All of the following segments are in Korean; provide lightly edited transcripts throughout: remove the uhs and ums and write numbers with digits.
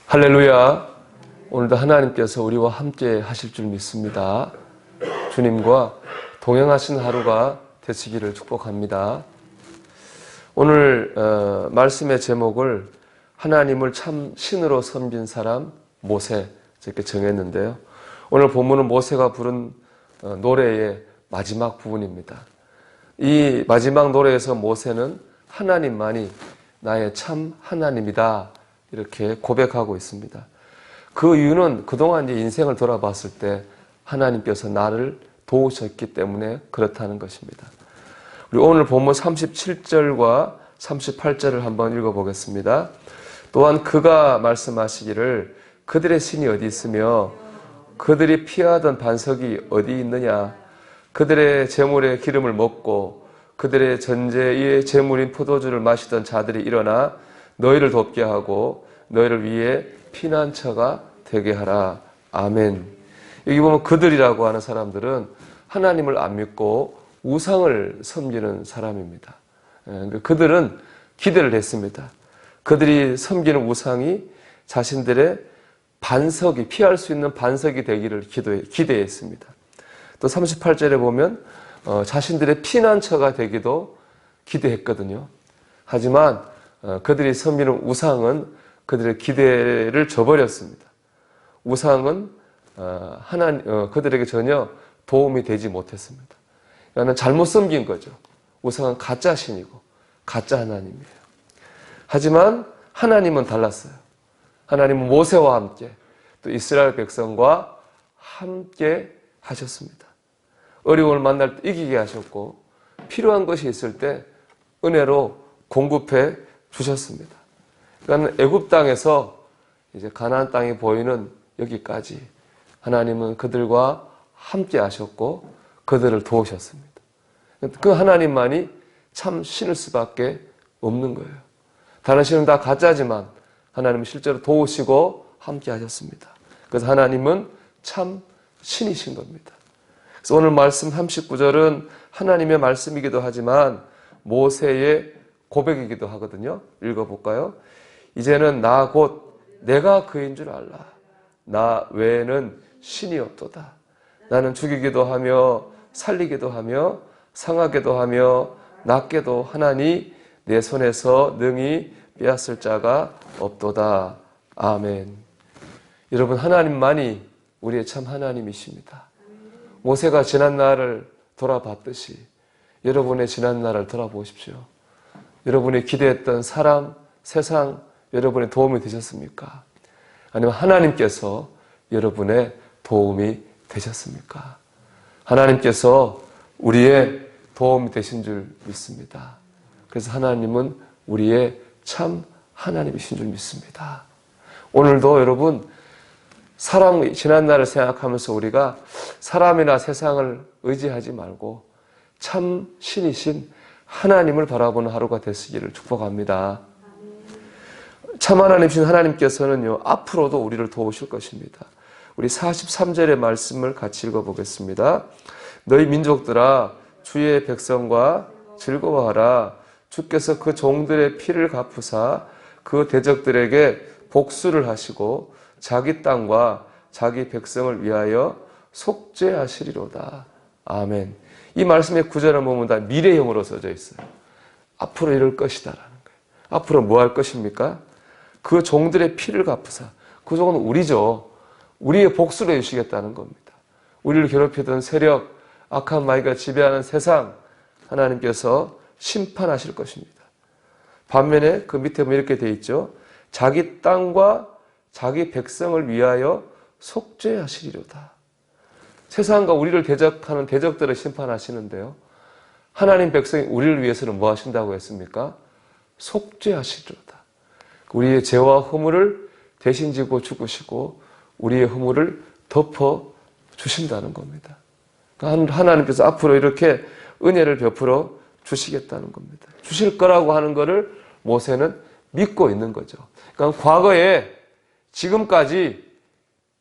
할렐루야. 오늘도 하나님께서 우리와 함께 하실 줄 믿습니다. 주님과 동행하신 하루가 되시기를 축복합니다. 오늘 말씀의 제목을 하나님을 참 신으로 섬긴 사람 모세 이렇게 정했는데요. 오늘 본문은 모세가 부른 노래의 마지막 부분입니다. 이 마지막 노래에서 모세는 하나님만이 나의 참 하나님이다 이렇게 고백하고 있습니다. 그 이유는 그동안 인생을 돌아봤을 때 하나님께서 나를 도우셨기 때문에 그렇다는 것입니다. 우리 오늘 본문 37절과 38절을 한번 읽어보겠습니다. 또한 그가 말씀하시기를 그들의 신이 어디 있으며 그들이 피하던 반석이 어디 있느냐. 그들의 제물의 기름을 먹고 그들의 전제의 제물인 포도주를 마시던 자들이 일어나 너희를 돕게 하고 너희를 위해 피난처가 되게 하라. 아멘. 여기 보면 그들이라고 하는 사람들은 하나님을 안 믿고 우상을 섬기는 사람입니다. 그들은 기대를 했습니다. 그들이 섬기는 우상이 자신들의 반석이, 피할 수 있는 반석이 되기를 기대했습니다. 또 38절에 보면 자신들의 피난처가 되기도 기대했거든요. 하지만 그들이 섬기는 우상은 그들의 기대를 저버렸습니다. 우상은 그들에게 전혀 도움이 되지 못했습니다. 그러니까 잘못 섬긴 거죠. 우상은 가짜 신이고 가짜 하나님이에요. 하지만 하나님은 달랐어요. 하나님은 모세와 함께 또 이스라엘 백성과 함께 하셨습니다. 어려움을 만날 때 이기게 하셨고 필요한 것이 있을 때 은혜로 공급해 주셨습니다. 그러니까 애굽 땅에서 이제 가나안 땅이 보이는 여기까지 하나님은 그들과 함께 하셨고 그들을 도우셨습니다. 그 하나님만이 참 신일 수밖에 없는 거예요. 다른 신은 다 가짜지만 하나님은 실제로 도우시고 함께 하셨습니다. 그래서 하나님은 참 신이신 겁니다. 그래서 오늘 말씀 39절은 하나님의 말씀이기도 하지만 모세의 고백이기도 하거든요. 읽어볼까요? 이제는 나 곧 내가 그인 줄 알라. 나 외에는 신이 없도다. 나는 죽이기도 하며 살리기도 하며 상하게도 하며 낫게도 하나니 내 손에서 능히 빼앗을 자가 없도다. 아멘. 여러분, 하나님만이 우리의 참 하나님이십니다. 모세가 지난 날을 돌아봤듯이 여러분의 지난 날을 돌아보십시오. 여러분이 기대했던 사람, 세상, 여러분의 도움이 되셨습니까? 아니면 하나님께서 여러분의 도움이 되셨습니까? 하나님께서 우리의 도움이 되신 줄 믿습니다. 그래서 하나님은 우리의 참 하나님이신 줄 믿습니다. 오늘도 여러분, 지난 날을 생각하면서 우리가 사람이나 세상을 의지하지 말고 참 신이신 하나님을 바라보는 하루가 되시기를 축복합니다. 참 하나님이신 하나님께서는요, 앞으로도 우리를 도우실 것입니다. 우리 43절의 말씀을 같이 읽어보겠습니다. 너희 민족들아 주의 백성과 즐거워하라. 주께서 그 종들의 피를 갚으사 그 대적들에게 복수를 하시고 자기 땅과 자기 백성을 위하여 속죄하시리로다. 아멘. 이 말씀의 구절을 보면 다 미래형으로 써져 있어요. 앞으로 이럴 것이다라는 거예요. 앞으로 뭐 할 것입니까? 그 종들의 피를 갚으사. 그 종은 우리죠. 우리의 복수를 해주시겠다는 겁니다. 우리를 괴롭히던 세력, 악한 마귀가 지배하는 세상, 하나님께서 심판하실 것입니다. 반면에 그 밑에 보면 이렇게 되어 있죠. 자기 땅과 자기 백성을 위하여 속죄하시리로다. 세상과 우리를 대적하는 대적들을 심판하시는데요. 하나님 백성이 우리를 위해서는 뭐 하신다고 했습니까? 속죄하시리로다. 우리의 죄와 허물을 대신 지고 죽으시고 우리의 허물을 덮어 주신다는 겁니다. 하나님께서 앞으로 이렇게 은혜를 베풀어 주시겠다는 겁니다. 주실 거라고 하는 것을 모세는 믿고 있는 거죠. 그러니까 과거에 지금까지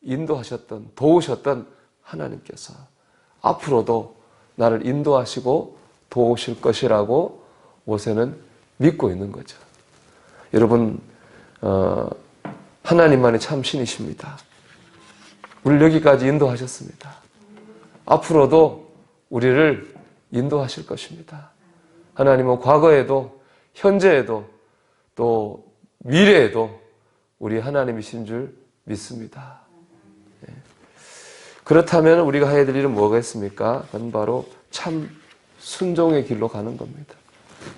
인도하셨던, 도우셨던 하나님께서 앞으로도 나를 인도하시고 도우실 것이라고 모세는 믿고 있는 거죠. 여러분, 하나님만이 참 신이십니다. 우리를 여기까지 인도하셨습니다. 앞으로도 우리를 인도하실 것입니다. 하나님은 과거에도 현재에도 또 미래에도 우리 하나님이신 줄 믿습니다. 그렇다면 우리가 해야 될 일은 뭐겠습니까? 그건 바로 참 순종의 길로 가는 겁니다.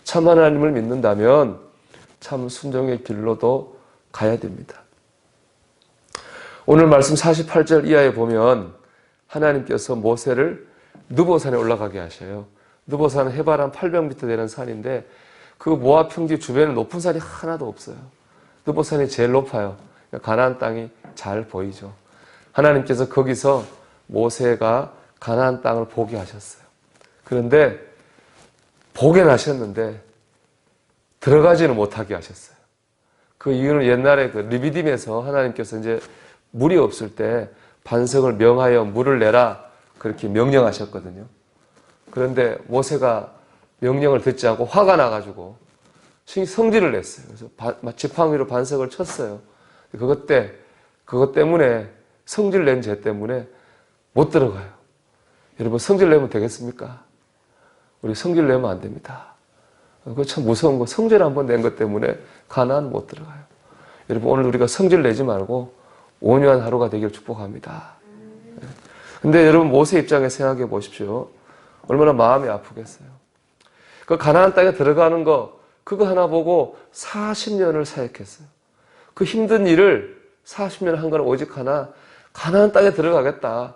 참 하나님을 믿는다면 참 순종의 길로도 가야 됩니다. 오늘 말씀 48절 이하에 보면 하나님께서 모세를 느보산에 올라가게 하셔요. 느보산은 해발 한 800m 되는 산인데 그 모압 평지 주변에 높은 산이 하나도 없어요. 느보산이 제일 높아요. 가나안 땅이 잘 보이죠. 하나님께서 거기서 모세가 가나안 땅을 보게 하셨어요. 그런데 보긴 하셨는데 들어가지는 못하게 하셨어요. 그 이유는 옛날에 그 르비딤에서 하나님께서 이제 물이 없을 때 반석을 명하여 물을 내라 그렇게 명령하셨거든요. 그런데 모세가 명령을 듣지 않고 화가 나가지고 성질을 냈어요. 그래서 지팡이로 위로 반석을 쳤어요. 그것 때문에 성질 낸 죄 때문에 못 들어가요. 여러분 성질 내면 되겠습니까? 우리 성질 내면 안 됩니다. 그거 참 무서운 거. 성질 한번 낸 것 때문에 가나안 못 들어가요. 여러분 오늘 우리가 성질 내지 말고 온유한 하루가 되길 축복합니다. 근데 여러분 모세 입장에 생각해 보십시오. 얼마나 마음이 아프겠어요. 그 가나안 땅에 들어가는 거 그거 하나 보고 40년을 사역했어요. 그 힘든 일을 40년 한 건 오직 하나 가나안 땅에 들어가겠다.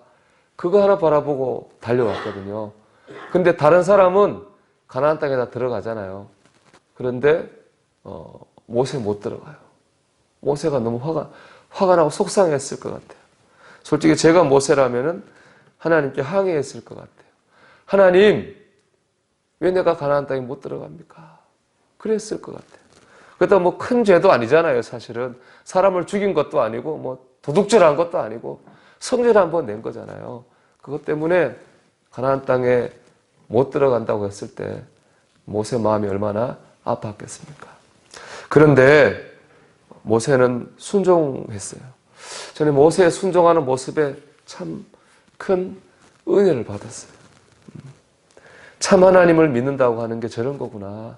그거 하나 바라보고 달려왔거든요. 근데 다른 사람은 가나안 땅에 다 들어가잖아요. 그런데 모세 못 들어가요. 모세가 너무 화가 나고 속상했을 것 같아요. 솔직히 제가 모세라면은 하나님께 항의했을 것 같아요. 하나님, 왜 내가 가나안 땅에 못 들어갑니까? 그랬을 것 같아요. 그것도 뭐 큰 죄도 아니잖아요, 사실은. 사람을 죽인 것도 아니고, 뭐 도둑질한 것도 아니고, 성질 한번 낸 거잖아요. 그것 때문에 가나안 땅에 못 들어간다고 했을 때 모세 마음이 얼마나 아팠겠습니까? 그런데 모세는 순종했어요. 저는 모세의 순종하는 모습에 참 큰 은혜를 받았어요. 참 하나님을 믿는다고 하는 게 저런 거구나.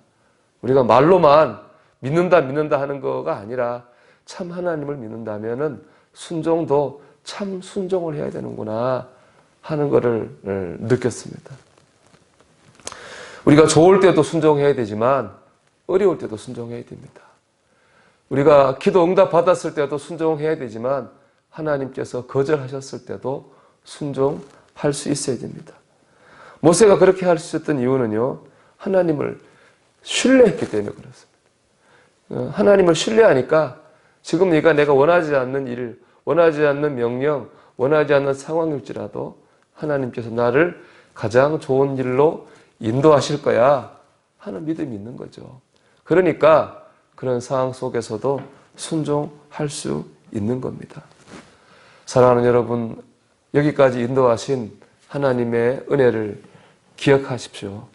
우리가 말로만 믿는다 하는 거가 아니라 참 하나님을 믿는다면은 순종도 참 순종을 해야 되는구나 하는 거를 느꼈습니다. 우리가 좋을 때도 순종해야 되지만 어려울 때도 순종해야 됩니다. 우리가 기도 응답 받았을 때도 순종해야 되지만 하나님께서 거절하셨을 때도 순종할 수 있어야 됩니다. 모세가 그렇게 할 수 있었던 이유는요, 하나님을 신뢰했기 때문에 그렇습니다. 하나님을 신뢰하니까 지금 내가 원하지 않는 일, 원하지 않는 명령, 원하지 않는 상황일지라도 하나님께서 나를 가장 좋은 일로 인도하실 거야 하는 믿음이 있는 거죠. 그러니까 그런 상황 속에서도 순종할 수 있는 겁니다. 사랑하는 여러분, 여기까지 인도하신 하나님의 은혜를 기억하십시오.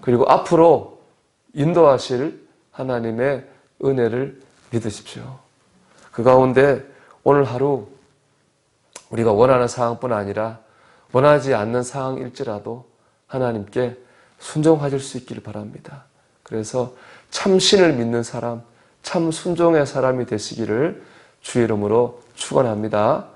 그리고 앞으로 인도하실 하나님의 은혜를 믿으십시오. 그 가운데 오늘 하루 우리가 원하는 상황뿐 아니라 원하지 않는 상황일지라도 하나님께 순종하실 수 있기를 바랍니다. 그래서 참신을 믿는 사람, 참 순종의 사람이 되시기를 주의 이름으로 축원합니다.